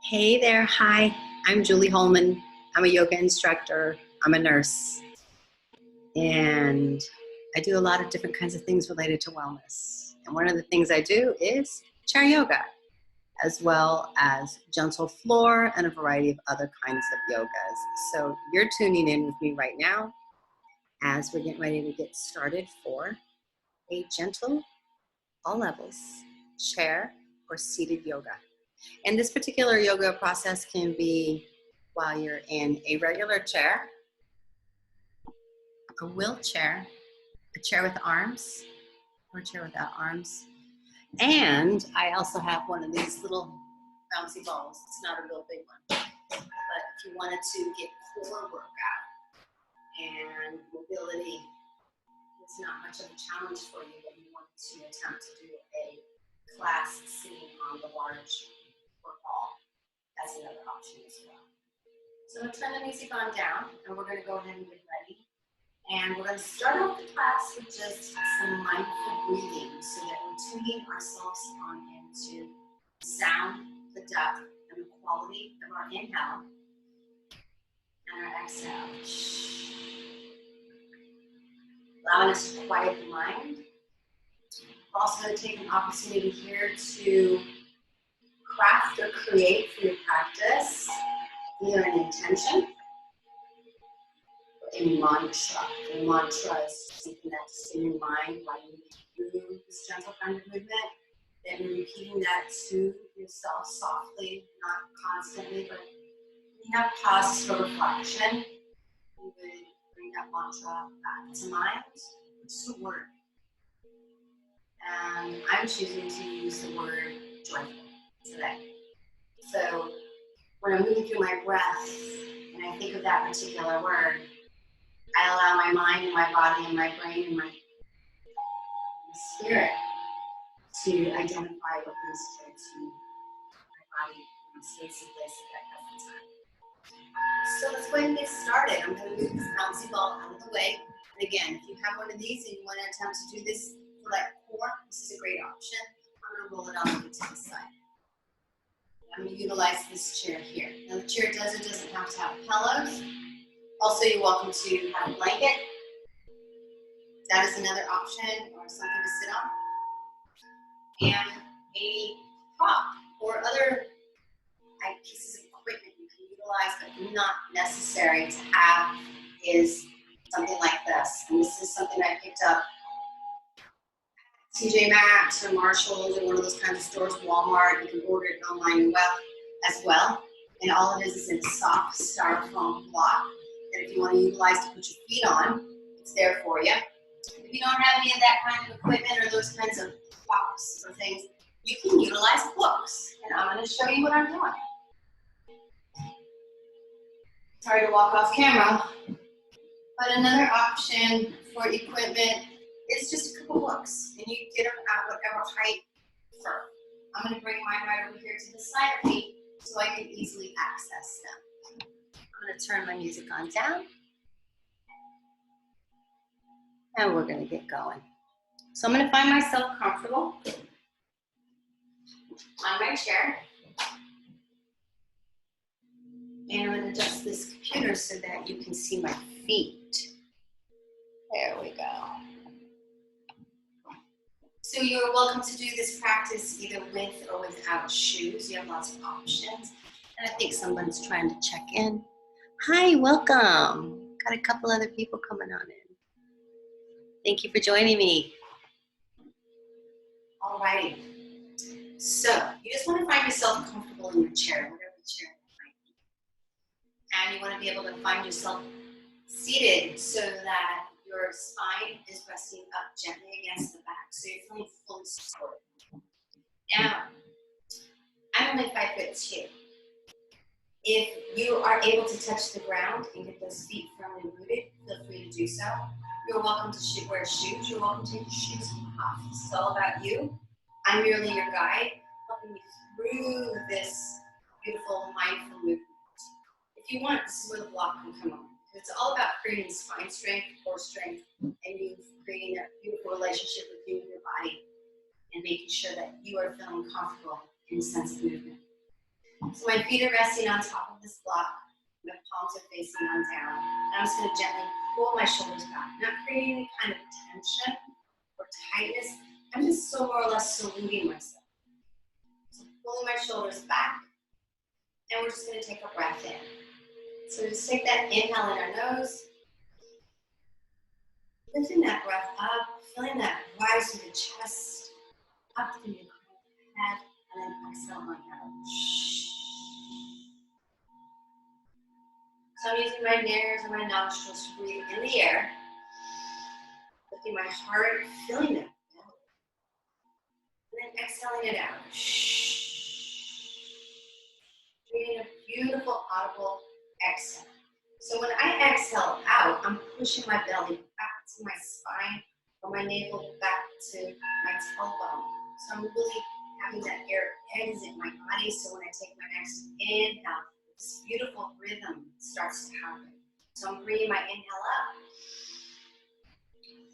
Hey there, hi, I'm Julie Holman. I'm a yoga instructor, I'm a nurse, and I do a lot of different kinds of things related to wellness. And one of the things I do is chair yoga, as well as gentle floor and a variety of other kinds of yogas. So you're tuning in with me right now as we're getting ready to get started for a gentle, all levels, chair or seated yoga. And this particular yoga process can be while you're in a regular chair, a wheelchair, a chair with arms, or a chair without arms. And I also have one of these little bouncy balls. It's not a real big one. But if you wanted to get core workout and mobility, it's not much of a challenge for you, but you want to attempt to do a class sitting on the large or ball. That's another option as well. So I'm going to turn the music on down, and we're going to go ahead and get ready. And we're going to start off the class with just some mindful breathing so that we're tuning ourselves on into sound, the depth, and the quality of our inhale and our exhale. Allowing us to quiet the mind. We're also going to take an opportunity here to craft or create for your practice either an intention or a mantra. A mantra is something that's in your mind while you do this gentle kind of movement. Then you're repeating that to yourself softly, not constantly, but when you have pauses for reflection, you would bring that mantra back to mind, which is a word. And I'm choosing to use the word joyful today. So when I'm moving through my breath and I think of that particular word, I allow my mind and my body and my brain and my spirit to identify what comes to my body and space and place at that present time. So let's go ahead and get started. I'm going to move this bouncy ball out of the way. And again, if you have one of these and you want to attempt to do this for like core, this is a great option. I'm going to roll it all the way to the side. I'm going to utilize this chair here. Now the chair doesn't have to have pillows. Also, you're welcome to have a blanket. That is another option, or something to sit on. And a prop or other pieces of equipment you can utilize but not necessary to have is something like this. And this is something I picked up TJ Maxx or Marshalls or one of those kinds of stores, Walmart. You can order it online as well. And all it is a soft styrofoam block that if you want to utilize to put your feet on, it's there for you. If you don't have any of that kind of equipment or those kinds of props or things, you can utilize books. And I'm going to show you what I'm doing. Sorry to walk off camera, but another option for equipment is just a couple books, and you get them at whatever height you prefer. I'm going to bring mine right over here to the side of me so I can easily access them. I'm going to turn my music on down, and we're going to get going. So I'm going to find myself comfortable on my chair. And I'm going to adjust this computer so that you can see my feet. There we go. So you're welcome to do this practice either with or without shoes. You have lots of options. And I think someone's trying to check in. Hi, welcome. Got a couple other people coming on in. Thank you for joining me. All right. So you just want to find yourself comfortable in your chair, whatever chair. And you want to be able to find yourself seated so that your spine is resting up gently against the back, so you're feeling fully supported. Now, I'm only 5'2". If you are able to touch the ground and get those feet firmly rooted, feel free to do so. You're welcome to wear shoes. You're welcome to take your shoes off. This is all about you. I'm merely your guide, helping you through this beautiful mindful movement. If you want, this is where the block can come on. It's all about creating spine strength, core strength, and you creating a beautiful relationship with you and your body, and making sure that you are feeling comfortable in the sense of movement. So my feet are resting on top of this block. My palms are facing on down. And I'm just going to gently pull my shoulders back, not creating any kind of tension or tightness. I'm just so more or less saluting myself. So pulling my shoulders back, and we're just going to take a breath in. So just take that inhale in our nose, lifting that breath up, feeling that rise through the chest, up through your head, and then exhale on out. So I'm using my nares and my nostrils to breathe in the air, lifting my heart, feeling that belly, and then exhaling it out. Creating a beautiful audible exhale. So when I exhale out, I'm pushing my belly back to my spine or my navel back to my tailbone. So I'm really having that air exit my body. So when I take my next inhale, this beautiful rhythm starts to happen. So I'm bringing my inhale up,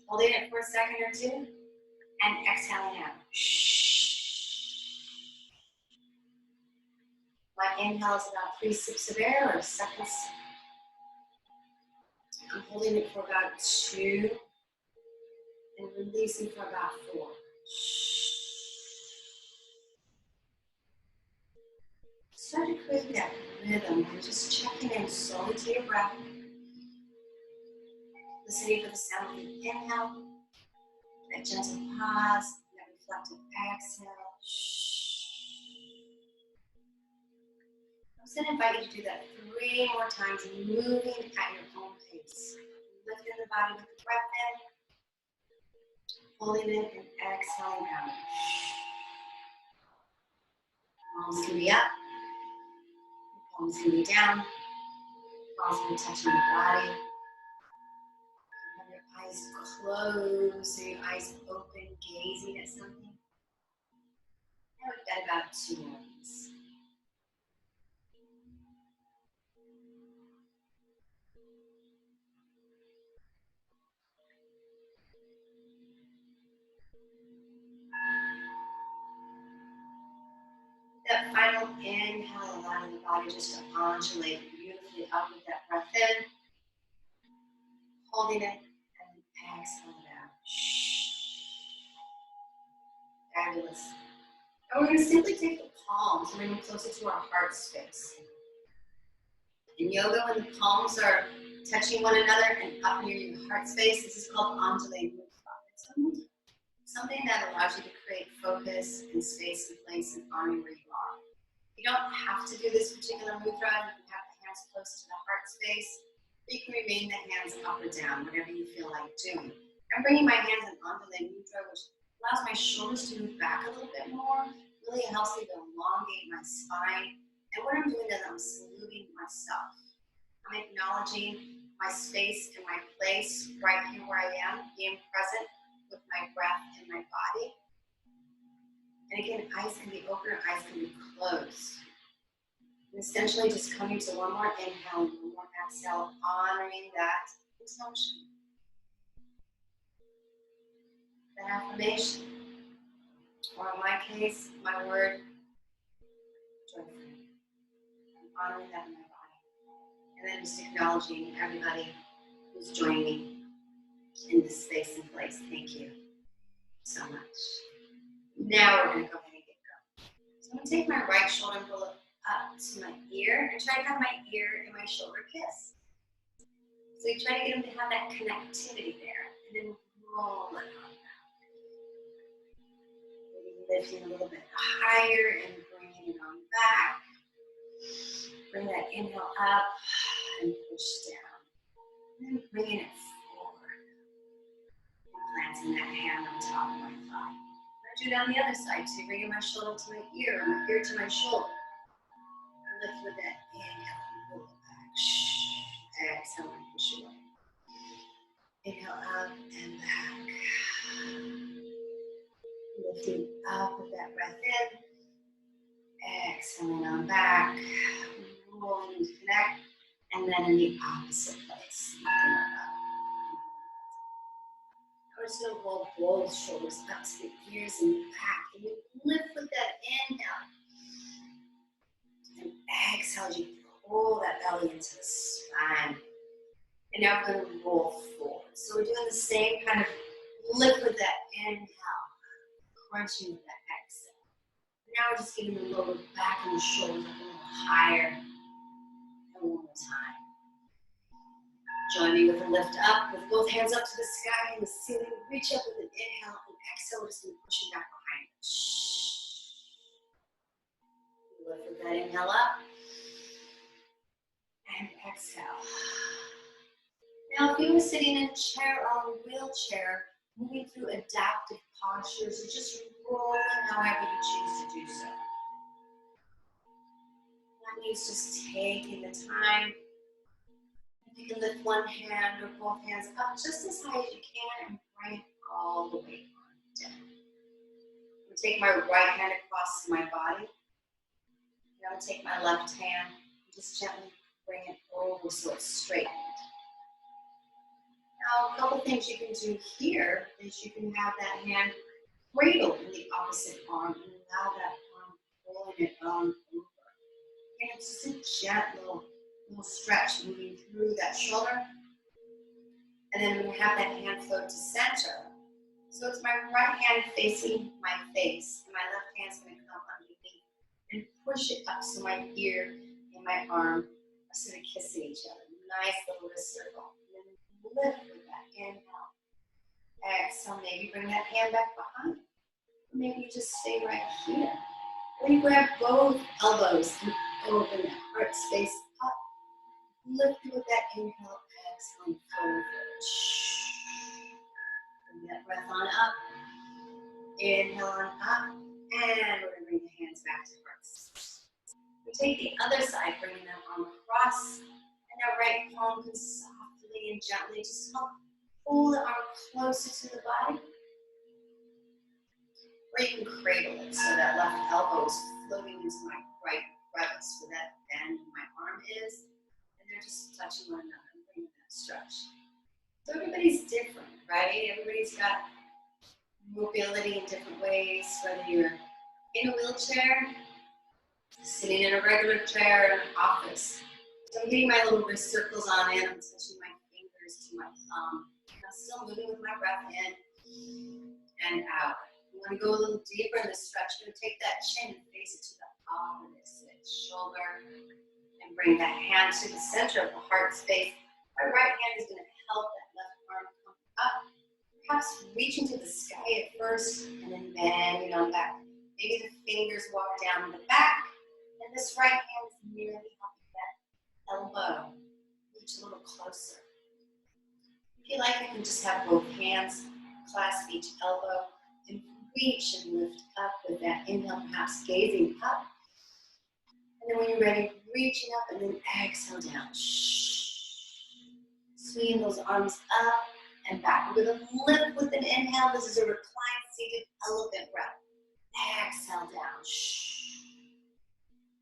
holding it for a second or two, and exhaling out. My inhale is about 3 sips of air or seconds. I'm holding it for about 2 and releasing for about 4. Start to create that rhythm and just checking in slowly to your breath. Listening for the sound of the inhale, that gentle pause, that reflective exhale. I'm just going to invite you to do that 3 more times, moving at your own pace. Lifting the body with the breath in, holding it, and exhaling out. Palms can be up, palms can be down, palms can be touching the body. Have your eyes closed, or your eyes open, gazing at something. Now we've got about 2 more of these. That final inhale, allowing the body just to undulate beautifully up with that breath in, holding it, and exhale it out. Fabulous. And we're going to simply take the palms and bring them closer to our heart space. In yoga, when the palms are touching one another and up near your heart space, this is called undulating mudra. It's something that allows you to create focus and space and place and honoring where you are. You don't have to do this particular mudra. You can have the hands close to the heart space. You can remain the hands up or down, whatever you feel like doing. I'm bringing my hands in undulating mudra, which allows my shoulders to move back a little bit more. Really helps me to elongate my spine. And what I'm doing is I'm saluting myself. I'm acknowledging my space and my place right here where I am, being present with my breath and my body. And again, eyes can be open or eyes can be closed. And essentially just coming to one more inhale and one more exhale, honoring that intention, that affirmation, or in my case, my word, joyful. I'm honoring that in my body. And then just acknowledging everybody who's joining me in this space and place. Thank you so much. Now we're going to go ahead and get going. So I'm going to take my right shoulder and pull it up to my ear and try to have my ear and my shoulder kiss. So you try to get them to have that connectivity there, and then roll it on back. Maybe lifting a little bit higher and bringing it on back. Bring that inhale up and push down. And then bringing it forward. And planting that hand on top of my thigh. I do it on the other side too, bringing my shoulder to my ear, and my ear to my shoulder. And lift with that inhale and pull it back. Exhale and push away. Inhale up and back. Lifting up with that breath in. Exhaling on back. Rolling to connect. And then in the opposite place. Lifting up. We're just going to roll both shoulders up to the ears and back. And you lift with that inhale. And exhale as you pull that belly into the spine. And now we're going to roll forward. So we're doing the same kind of lift with that inhale, crunching with that exhale. Now we're just getting the lower back and the shoulders a little higher. And one more time. Join me with a lift up, with both hands up to the sky and the ceiling. Reach up with an inhale and exhale. We're just going to push it back behind you. Lift with that inhale up. And exhale. Now, if you were sitting in a chair or a wheelchair, moving through adaptive postures, or just rolling however you choose to do so. That means just taking the time. You can lift one hand or both hands up just as high as you can and bring it all the way on down. I'm going to take my right hand across my body. I'm going to take my left hand and just gently bring it over so it's straightened. Now, a couple things you can do here is you can have that hand cradle in the opposite arm and allow that arm pulling it on over. And it's just a gentle little stretch moving through that shoulder. And then we're going to have that hand float to center. So it's my right hand facing my face, and my left hand's going to come underneath and push it up so my ear and my arm are sort of kissing each other. Nice little wrist circle. And then lift with that inhale. Exhale, maybe bring that hand back behind. Or maybe you just stay right here. Or you grab both elbows and open that heart space up. Lift it with that inhale, exhale, and forward. Bring that breath on up. Inhale on up. And we're going to bring the hands back to hearts. We take the other side, bringing that arm across. And our right palm can softly and gently just help pull the arm closer to the body. Or you can cradle it so that left elbow is floating into my right crevice where that bend in my arm is. And they're just touching one another and bringing that stretch. So everybody's different, right? Everybody's got mobility in different ways, whether you're in a wheelchair, sitting in a regular chair, in an office. So I'm getting my little wrist circles on in, I'm touching my fingers to my thumb. I'm still moving with my breath in and out. You want to go a little deeper in this stretch. You're going to take that chin and face it to the opposite shoulder and bring that hand to the center of the heart space. My right hand is going to help that left arm come up. Perhaps reaching to the sky at first and then bending on back. Maybe the fingers walk down the back and this right hand is nearly helping that elbow reach a little closer. If you like, you can just have both hands clasp each elbow and reach and lift up with that inhale, perhaps gazing up. And then when you're ready, reaching up and then exhale down. Swinging those arms up and back. We're going to lift with an inhale. This is a reclined seated elephant breath. Exhale down.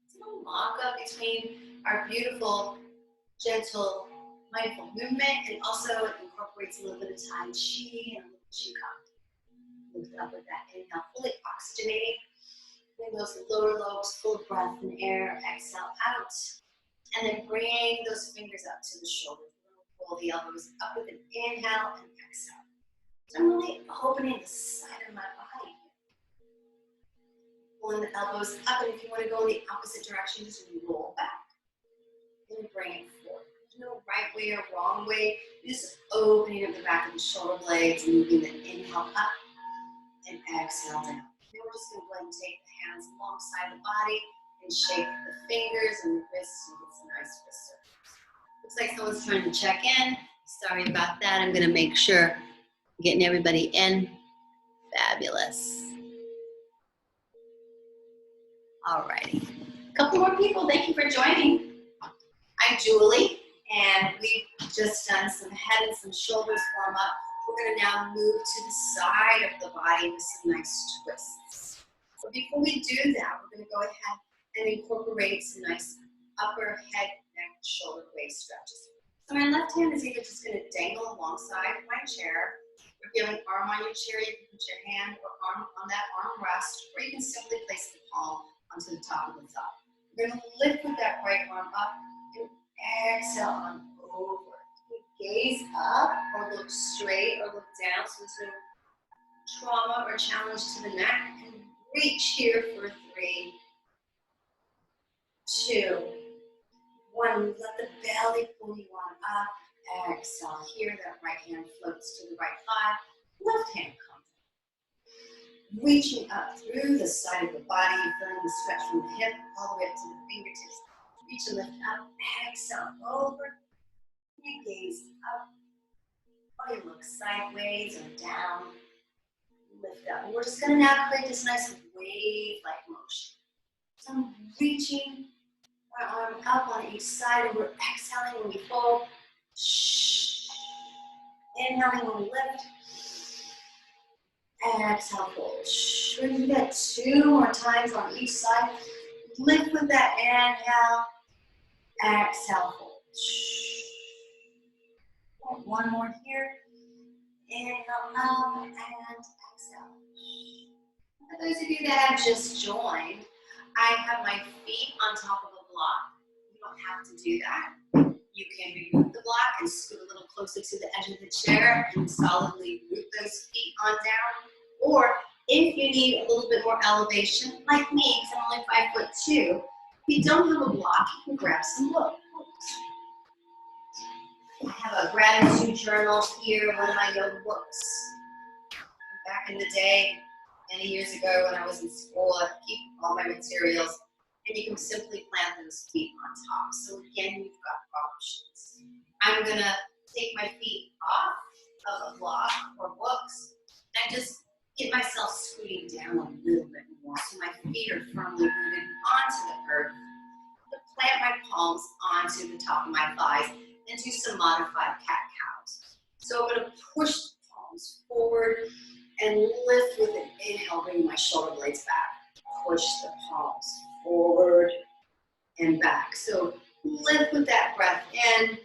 It's a little lock-up between our beautiful, gentle, mindful movement, and also it incorporates a little bit of Tai Chi and a little Qigong. Lift up with that inhale, fully oxygenating. Bring those lower lobes full of breath and air. Exhale out. And then bring those fingers up to the shoulders. Pull the elbows up with an inhale and exhale. So I'm really opening the side of my body. Pulling the elbows up, and if you want to go in the opposite direction, just roll back. And bring it forward. There's no right way or wrong way. You're just opening up the back of the shoulder blades and moving the inhale up and exhale down. Now we're just going to go ahead and take the hands alongside the body and shake the fingers and the wrists and get some nice wrist circles. Looks like someone's trying to check in. Sorry about that. I'm going to make sure I'm getting everybody in. Fabulous. All righty. A couple more people. Thank you for joining. I'm Julie, and we've just done some head and some shoulders warm up. We're going to now move to the side of the body with some nice twists. But before we do that, we're going to go ahead and incorporate some nice upper head, neck, shoulder, waist stretches. So my left hand is either just going to dangle alongside my chair. If you have an arm on your chair, you can put your hand or arm on that arm rest, or you can simply place the palm onto the top of the thumb. We're going to lift with that right arm up and exhale on over. Gaze up or look straight or look down so there's no trauma or challenge to the neck. And reach here for 3, 2, 1. Let the belly pull you on up. Exhale. Here, that right hand floats to the right thigh. Left hand comes. Reaching up through the side of the body, feeling the stretch from the hip all the way up to the fingertips. Reach and lift up. Exhale over. You gaze up. Or you look sideways or down. Lift up. And we're just going to now create this nice wave-like motion. So I'm reaching my arm up on each side, and we're exhaling when we fold. Inhaling when we lift. Exhale, fold. We're going to do that 2 more times on each side. Lift with that inhale. Exhale, fold. One more here. Inhale up and exhale. For those of you that have just joined, I have my feet on top of a block. You don't have to do that. You can remove the block and scoot a little closer to the edge of the chair and solidly root those feet on down. Or if you need a little bit more elevation, like me, because I'm only 5'2", if you don't have a block, you can grab some wood. I have a gratitude journal here, one of my yoga books. Back in the day, many years ago when I was in school, I keep all my materials, and you can simply plant those feet on top. So again, you've got options. I'm gonna take my feet off of a block or books and just get myself scooting down a little bit more so my feet are firmly rooted onto the earth. Plant my palms onto the top of my thighs and do some modified cat-cows. So I'm going to push the palms forward and lift with an inhale, bringing my shoulder blades back. Push the palms forward and back. So lift with that breath in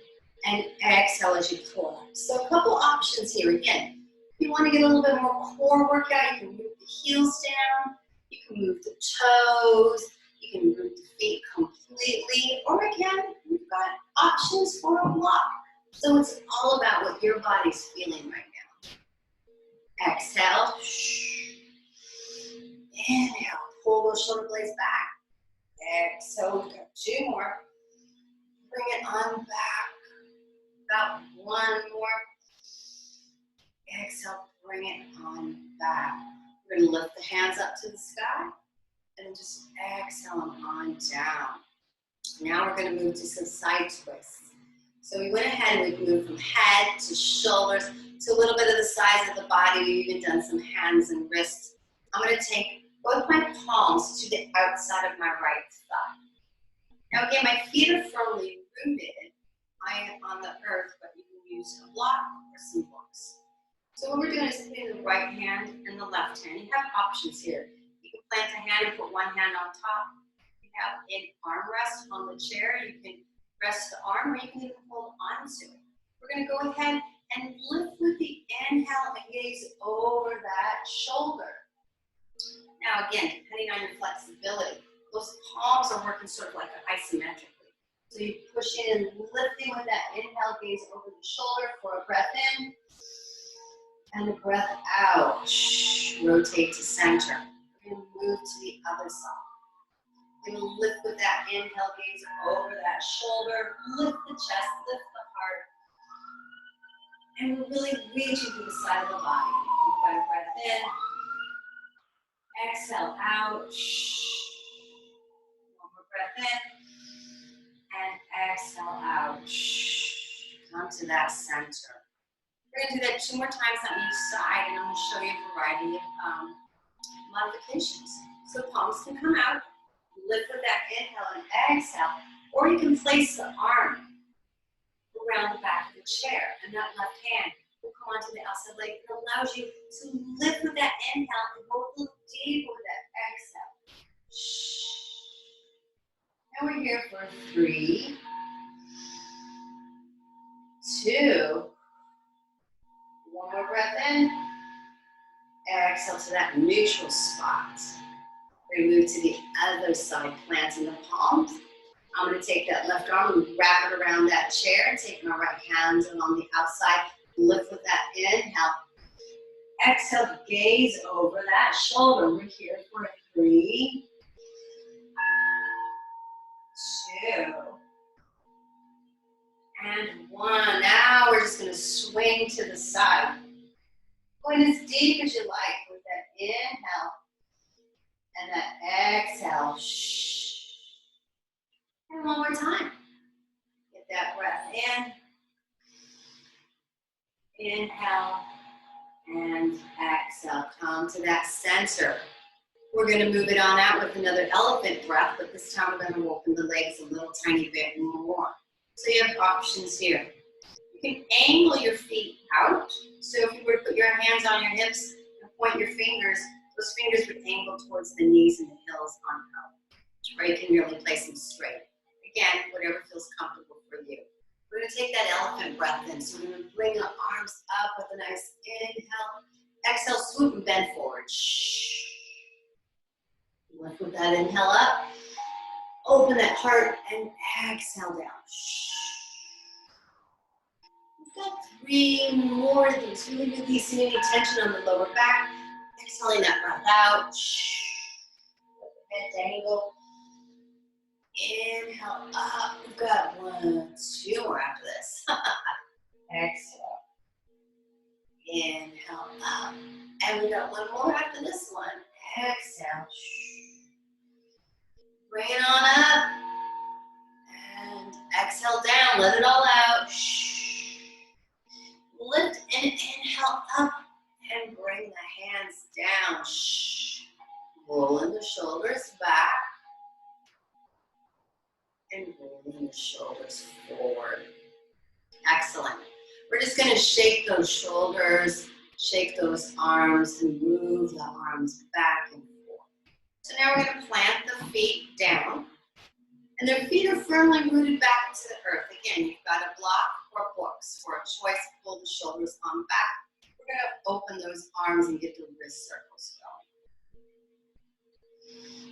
and exhale as you pull up. So a couple options here. Again, if you want to get a little bit more core workout, you can move the heels down, you can move the toes, you can move the feet completely, or again, we've got options for a block. So it's all about what your body's feeling right now. Exhale. Inhale. Pull those shoulder blades back. Exhale. We've got 2 more. Bring it on back. About 1 more. Exhale. Bring it on back. We're going to lift the hands up to the sky. And just exhale them on down. Now we're going to move to some side twists. So we went ahead and we moved from head to shoulders to a little bit of the size of the body. We've even done some hands and wrists. I'm going to take both my palms to the outside of my right thigh. Now again, my feet are firmly rooted. I am on the earth, but you can use a block or some blocks. So what we're doing is putting the right hand and the left hand. You have options here. You can plant a hand and put one hand on top. You have an armrest on the chair. You can rest the arm, or you can even hold on to it. We're going to go ahead and lift with the inhale and gaze over that shoulder. Now again, depending on your flexibility, those palms are working sort of like isometrically. So you push in, lifting with that inhale, gaze over the shoulder for a breath in, and a breath out. Rotate to center. We're going to move to the other side. We're going to lift with that inhale, gaze over that shoulder, lift the chest, lift the heart. And we're really reaching to the side of the body. We've got a breath in. Exhale out. One more breath in. And exhale out. Come to that center. We're going to do that 2 more times on each side, and I'm going to show you a variety of modifications. So palms can come out. Lift with that inhale and exhale. Or you can place the arm around the back of the chair, and that left hand will come onto the outside leg. It allows you to lift with that inhale and go a little deeper with that exhale. And we're here for 3, 2, 1 more breath in. Exhale to that neutral spot. We're going to move to the other side, planting the palms. I'm going to take that left arm and wrap it around that chair, taking our right hand along the outside. Lift with that inhale. Exhale, gaze over that shoulder. We're here for 3, 2, and 1. Now we're just going to swing to the side. Going as deep as you like with that inhale and that exhale. Shh. And one more time. Get that breath in. Inhale and exhale. Come to that center. We're going to move it on out with another elephant breath, but this time we're going to open the legs a little tiny bit more. So you have options here. You can angle your feet out. So if you were to put your hands on your hips and point your fingers, those fingers would angle towards the knees and the heels on out. Or you can really place them straight. Again, whatever feels comfortable for you. We're going to take that elephant breath in. So we're going to bring the arms up with a nice inhale. Exhale, swoop and bend forward. Shh. Lift with that inhale up. Open that heart and exhale down. Shh. We've got 3 more of these. Really releasing any tension on the lower back. Exhaling that breath out. Shh. Let the head dangle. Inhale up. We've got 1, 2 more after this. Exhale. Inhale up. And we got 1 more after this one. Exhale. Bring it on up. And exhale down. Let it all out. Lift and inhale up. And bring the hands down. Rolling the shoulders back. And rolling the shoulders forward. Excellent. We're just going to shake those shoulders, shake those arms, and move the arms back and forth. So now we're going to plant the feet down. And their feet are firmly rooted back into the earth. Again, you've got a block or books. For a choice, pull the shoulders on back. We're going to open those arms and get the wrist circles going.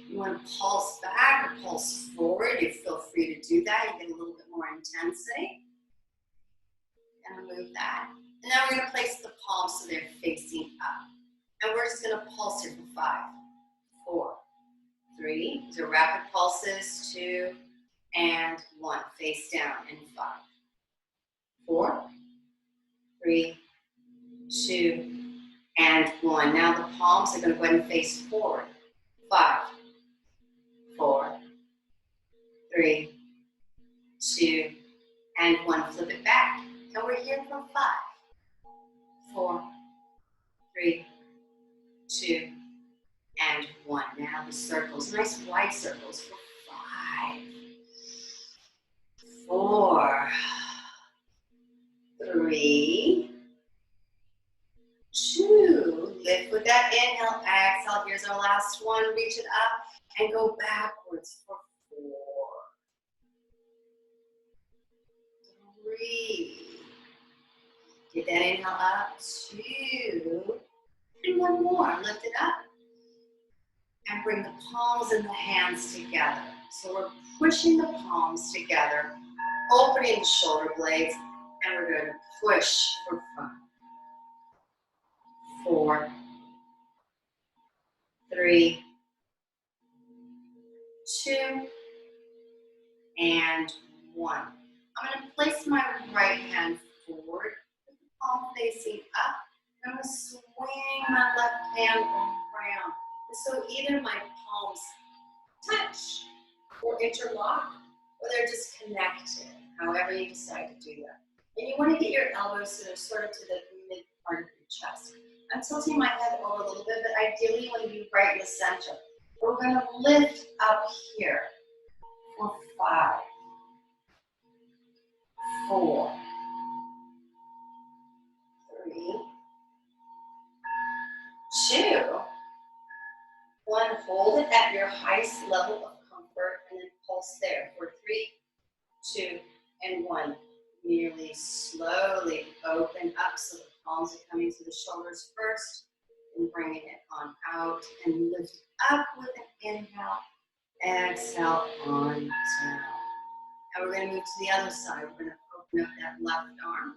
You want to pulse back or pulse forward. You feel free to do that. You get a little bit more intensity. And remove that. And now we're going to place the palms so they're facing up. And we're just going to pulse here for 5, 4, 3. These are rapid pulses. 2 and 1. Face down in 5, 4, 3, 2, and 1. Now the palms are going to go ahead and face forward. 5, 4, 3, 2, and 1. Flip it back. And we're here for 5, 4, 3, 2, and 1. Now the circles, nice wide circles for 5, 4, 3, 2. Lift with that inhale, exhale. Here's our last one. Reach it up and go backwards for 4, 3. Get that inhale up. 2. And 1 more. Lift it up. And bring the palms and the hands together. So we're pushing the palms together, opening the shoulder blades, and we're going to push for 5, 4, 3, 2, and 1. I'm going to place my right hand forward, with the palm facing up. I'm going to swing my left hand around. So either my palms touch or interlock, or they're just connected, however you decide to do that. And you want to get your elbows so they're sort of to the mid part of your chest. I'm tilting my head over a little bit, but ideally you want to be right in the center. We're going to lift up here for 5, 4, 3, 2, 1. Hold it at your highest level of comfort and then pulse there for 3, 2, and 1. Merely slowly open up so the palms are coming to the shoulders first and bringing it on out and lift up with an down. And we're going to move to the other side. We're going to open up that left arm.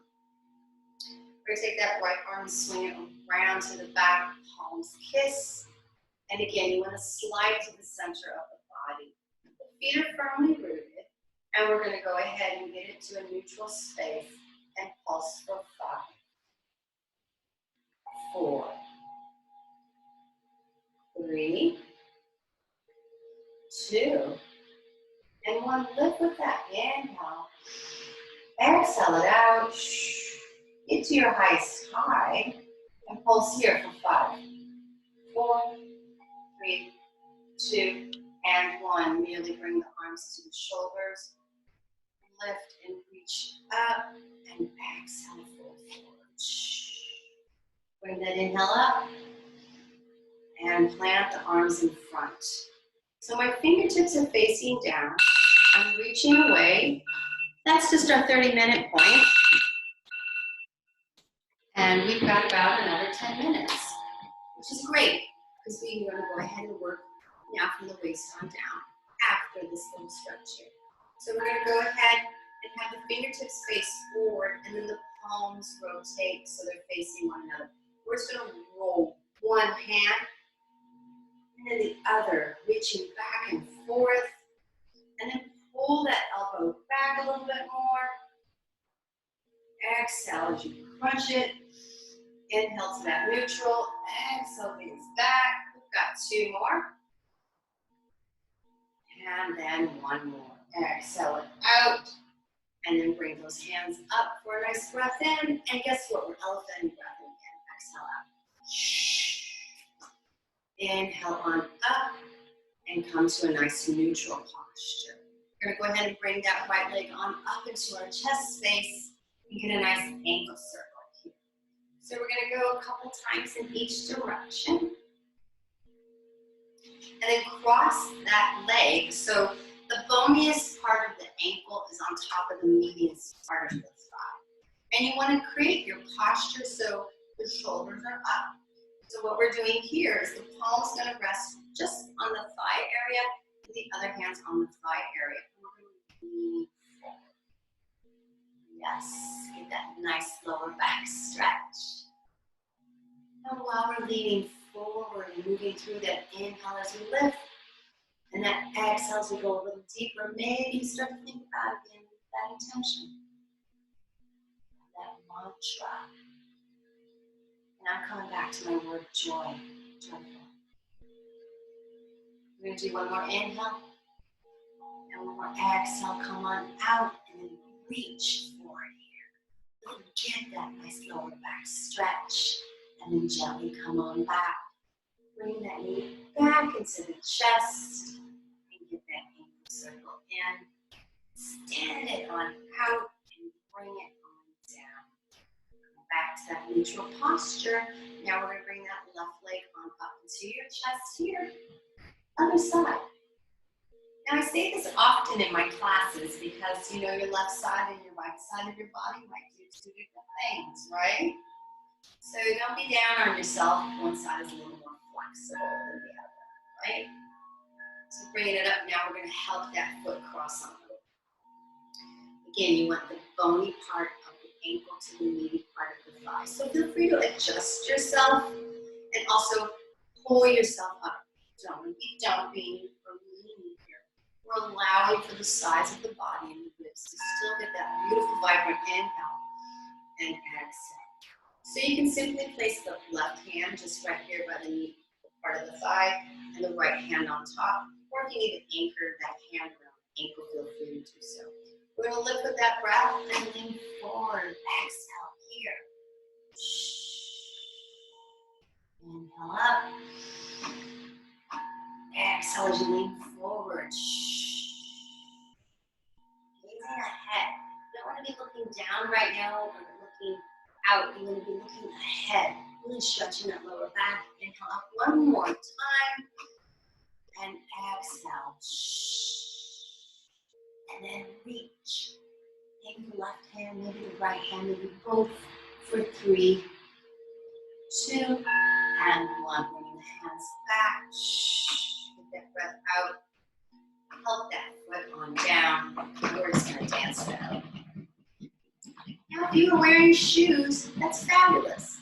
We're going to take that right arm and swing it around to the back, palms kiss. And again, you want to slide to the center of the body. The feet are firmly rooted. And we're going to go ahead and get it to a neutral space and pulse for 5, 4, 3, 2, and 1. Lift with that inhale. Exhale it out. Get to your highest high and pulse here for 5, 4, 3, 2, and 1. Merely bring the arms to the shoulders. Lift and reach up and exhale, fold forward. Bring that inhale up and plant the arms in front. So my fingertips are facing down. I'm reaching away. That's just our 30-minute point. And we've got about another 10 minutes, which is great because we're going to go ahead and work now from the waist on down after this little stretch here. So we're going to go ahead and have the fingertips face forward and then the palms rotate so they're facing one another. We're just going to roll one hand and then the other, reaching back and forth, and then pull that elbow back a little bit more. Exhale as you crunch it. Inhale to that neutral. Exhale, things back. We've got 2 more. And then 1 more. Exhale it out. And then bring those hands up for a nice breath in. And guess what? We're elephant breath again. Exhale out. Inhale on up. And come to a nice neutral posture. We're going to go ahead and bring that right leg on up into our chest space and get a nice ankle circle here. So we're going to go a couple times in each direction. And then cross that leg. So the boniest part of the ankle is on top of the meatiest part of the thigh. And you want to create your posture so the shoulders are up. So what we're doing here is the palm's going to rest just on the thigh area, and the other hand's on the thigh area. And we're going to lean forward. Yes, get that nice lower back stretch. And while we're leaning forward and moving through that inhale as we lift, and that exhale as we go a little deeper, maybe you start to think about again that intention, that mantra. And I'm coming back to my word joy, joyful. We're going to do one more inhale and one more exhale. Come on out and then reach forward here. Then get that nice lower back stretch and then gently come on back. Bring that knee back into the chest and get that ankle circle in. Stand it on out and bring it on down. Come back to that neutral posture. Now we're going to bring that left leg on up into your chest here. Other side. Now I say this often in my classes because you know your left side and your right side of your body might do 2 different things, right? So don't be down on yourself. One side is a little more flexible than the other, right? So bringing it up now, we're going to help that foot cross on over. Again, you want the bony part of the ankle to the meaty part of the thigh. So feel free to adjust yourself and also pull yourself up. Don't be dumping or leaning here. We're allowing for the size of the body and the ribs to still get that beautiful, vibrant inhale and exhale. So you can simply place the left hand just right here by the knee part of the thigh and the right hand on top. Or if you need to anchor that hand around the ankle, feel free to do so. We're going to lift with that breath and lean forward. Exhale here. Inhale up. Exhale as you lean forward. Gazing ahead. You don't want to be looking down right now or looking out. You want to be looking ahead. Really stretching that lower back. Inhale up one more time. And exhale. And then reach. Maybe the left hand, maybe the right hand, maybe both for 3, 2, and 1. Bringing the hands back. Get that breath out. Help that foot on down. We're just going to dance it out. Now, if you are wearing shoes, that's fabulous.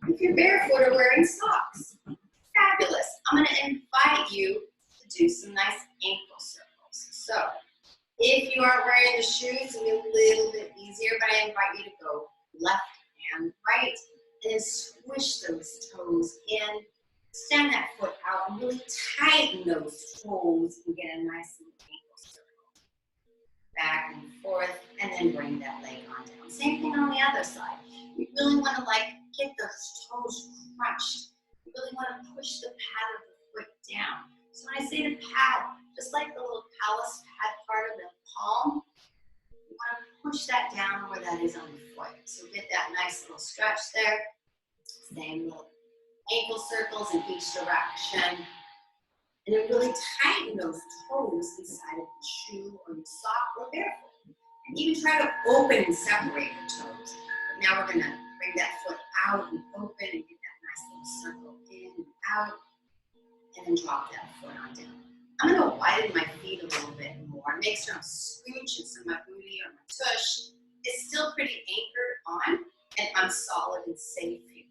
If you're barefoot or wearing socks, fabulous. I'm going to invite you to do some nice ankle circles. So, if you aren't wearing the shoes, it'll be a little bit easier, but I invite you to go left and right, and then squish those toes in. Stand that foot out and really tighten those toes and get a nice little ankle circle. Back and forth, and then bring that leg on down. Same thing on the other side. You really want to get those toes crunched. You really want to push the pad of the foot down. So when I say the pad, just like the little palace pad part of the palm, you want to push that down where that is on the foot. So get that nice little stretch there. Same little ankle circles in each direction. And then really tighten those toes inside of the shoe or the sock or barefoot. And even try to open and separate the toes. But now we're going to bring that foot out and open and get that nice little circle in and out. And then drop that foot on down. I'm going to widen my feet a little bit more. Make sure I'm scooching so my booty or my tush is still pretty anchored on and I'm solid and safe here.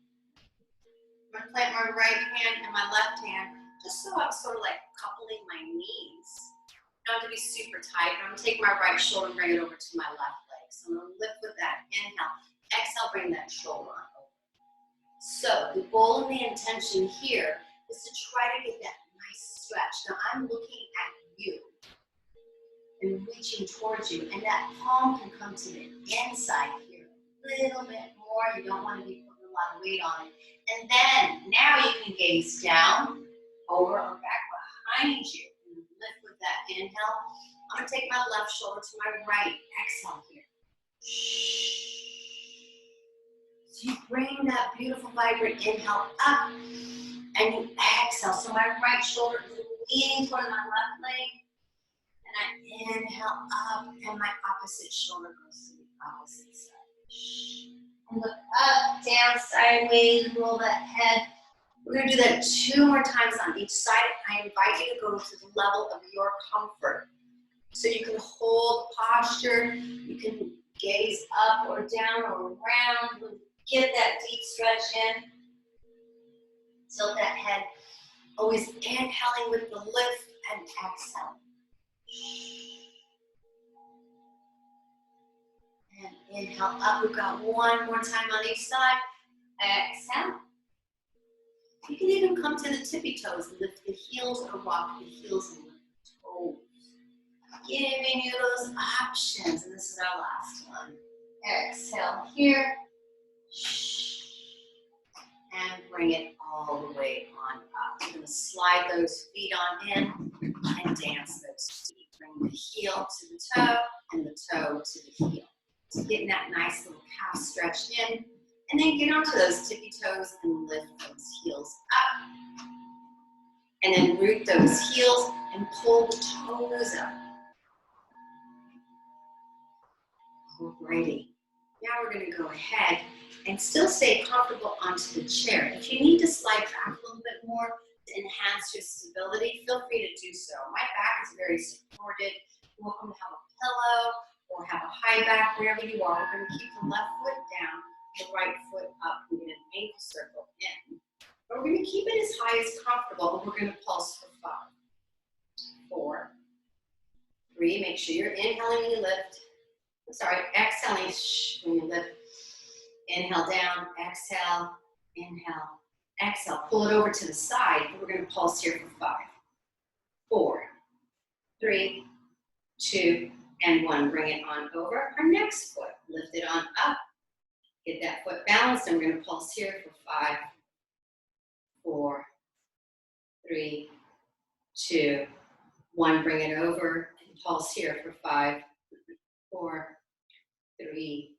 I'm going to plant my right hand and my left hand just so I'm sort of like coupling my knees. You don't have to be super tight. I'm going to take my right shoulder and bring it over to my left leg. So I'm going to lift with that. Inhale. Exhale, bring that shoulder on over. So the goal and the intention here is to try to get that nice stretch. Now I'm looking at you and reaching towards you, and that palm can come to the inside here a little bit more. You don't want to be putting a lot of weight on it. And then now you can gaze down, over or back behind you. And lift with that inhale. I'm going to take my left shoulder to my right. Exhale here. So you bring that beautiful vibrant inhale up and you exhale. So my right shoulder is leaning toward my left leg. And I inhale up and my opposite shoulder goes to the opposite side. And look up, down, sideways, roll that head. We're going to do that 2 more times on each side. I invite you to go to the level of your comfort. So you can hold posture, you can gaze up or down or around, get that deep stretch in. Tilt that head, always inhaling with the lift and exhale. And inhale up, we've got 1 more time on each side. Exhale. You can even come to the tippy toes, lift the heels or walk the heels and lift the toes. Giving you those options, and this is our last one. Exhale here, and bring it all the way on up. You're going to slide those feet on in and dance those feet. Bring the heel to the toe and the toe to the heel. So getting that nice little calf stretch in. And then get onto those tippy toes and lift those heels up. And then root those heels and pull the toes up. Alrighty. Now we're going to go ahead and still stay comfortable onto the chair. If you need to slide back a little bit more to enhance your stability, feel free to do so. My back is very supported. You're welcome to have a pillow or have a high back, wherever you are. We're going to keep the left foot down, the right foot up, and get an ankle circle in. But we're going to keep it as high as comfortable, and we're going to pulse for 5, 4, 3. Make sure you're inhaling when you lift. Sorry, exhaling when you lift. Inhale down, exhale, inhale, exhale. Pull it over to the side, and we're going to pulse here for 5, 4, 3, 2, and 1. Bring it on over. Our next foot, lift it on up. Get that foot balanced, and we're going to pulse here for 5, 4, 3, 2, 1. Bring it over and pulse here for 5, 4, 3,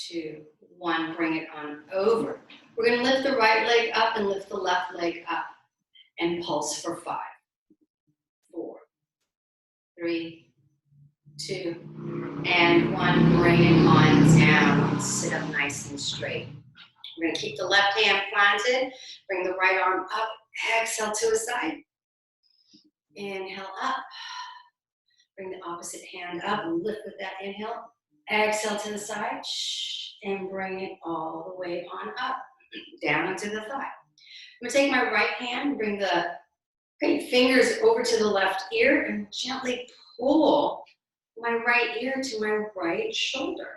2, 1. Bring it on over. We're going to lift the right leg up and lift the left leg up and pulse for 5, 4, 3, 2, and 1. Bring it on down. Sit up nice and straight. We're going to keep the left hand planted. Bring the right arm up. Exhale to a side. Inhale up. Bring the opposite hand up and lift with that inhale. Exhale to the side, and bring it all the way on up, down into the thigh. I'm gonna take my right hand, bring the fingers over to the left ear, and gently pull my right ear to my right shoulder.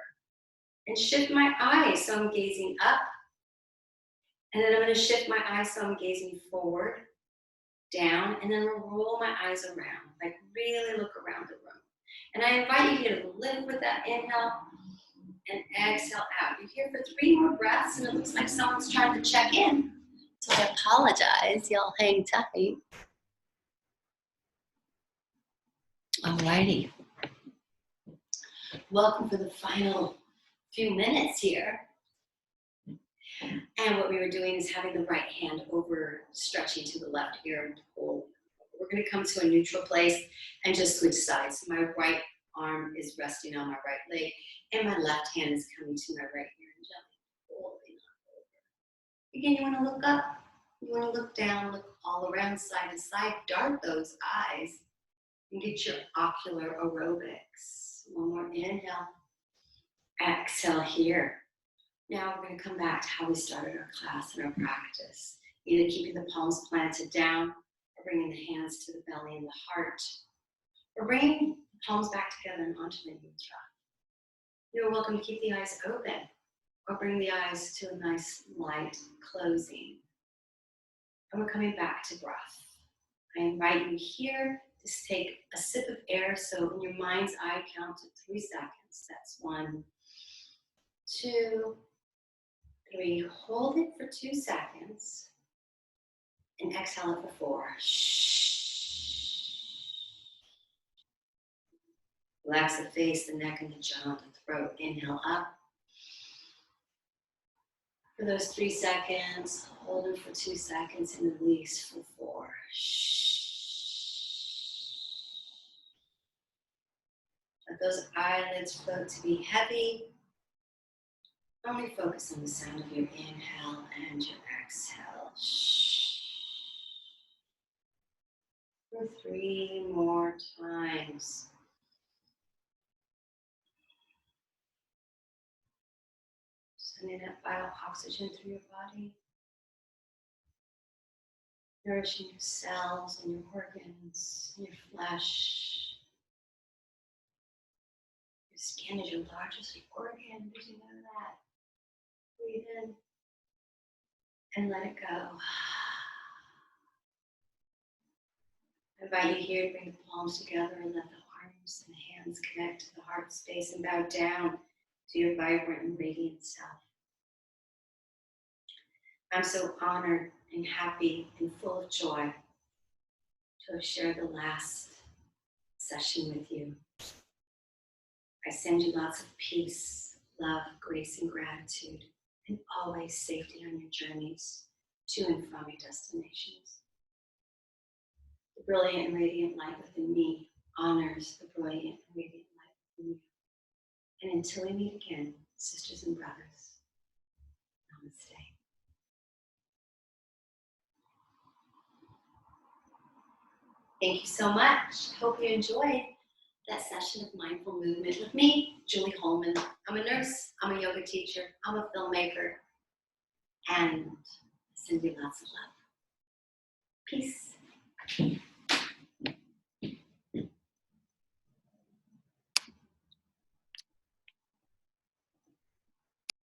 And shift my eyes so I'm gazing up. And then I'm gonna shift my eyes so I'm gazing forward, down, and then roll my eyes around. Like really look around the room. And I invite you here to lift with that inhale and exhale out. You're here for 3 more breaths, and it looks like someone's trying to check in. So I apologize, y'all hang tight. Alrighty. Welcome for the final few minutes here. And what we were doing is having the right hand over, stretching to the left ear and pull. We're gonna come to a neutral place and just switch sides. So my right arm is resting on my right leg, and my left hand is coming to my right ear and gently pulling over. Again, you wanna look up, you wanna look down, look all around side to side, dart those eyes, and get your ocular aerobics. One more inhale, exhale here. Now we're going to come back to how we started our class and our practice. Either keeping the palms planted down, or bringing the hands to the belly and the heart, or bringing the palms back together and onto the mudra. You're welcome to keep the eyes open, or bring the eyes to a nice light closing. And we're coming back to breath. I invite you here to take a sip of air. So in your mind's eye, count to 3 seconds. That's 1, 2, 3. Hold it for 2 seconds. And exhale it for 4. Relax the face, the neck, and the jaw, the throat. Inhale up. For those 3 seconds, hold it for 2 seconds, and release for 4. Let those eyelids float to be heavy. Only focus on the sound of your inhale and your exhale. For 3 more times. Sending that vital oxygen through your body. Nourishing your cells and your organs and your flesh. Your skin is your largest organ. Did you know that? Breathe in and let it go. I invite you here to bring the palms together and let the arms and hands connect to the heart space and bow down to your vibrant and radiant self. I'm so honored and happy and full of joy to have shared the last session with you. I send you lots of peace, love, grace, and gratitude, and always safety on your journeys to and from your destinations. The brilliant and radiant light within me honors the brilliant and radiant light within you. And until we meet again, sisters and brothers, namaste. Thank you so much. Hope you enjoyed that session of mindful movement with me, Julie Holman. I'm a nurse, I'm a yoga teacher, I'm a filmmaker, and I send you lots of love. Peace.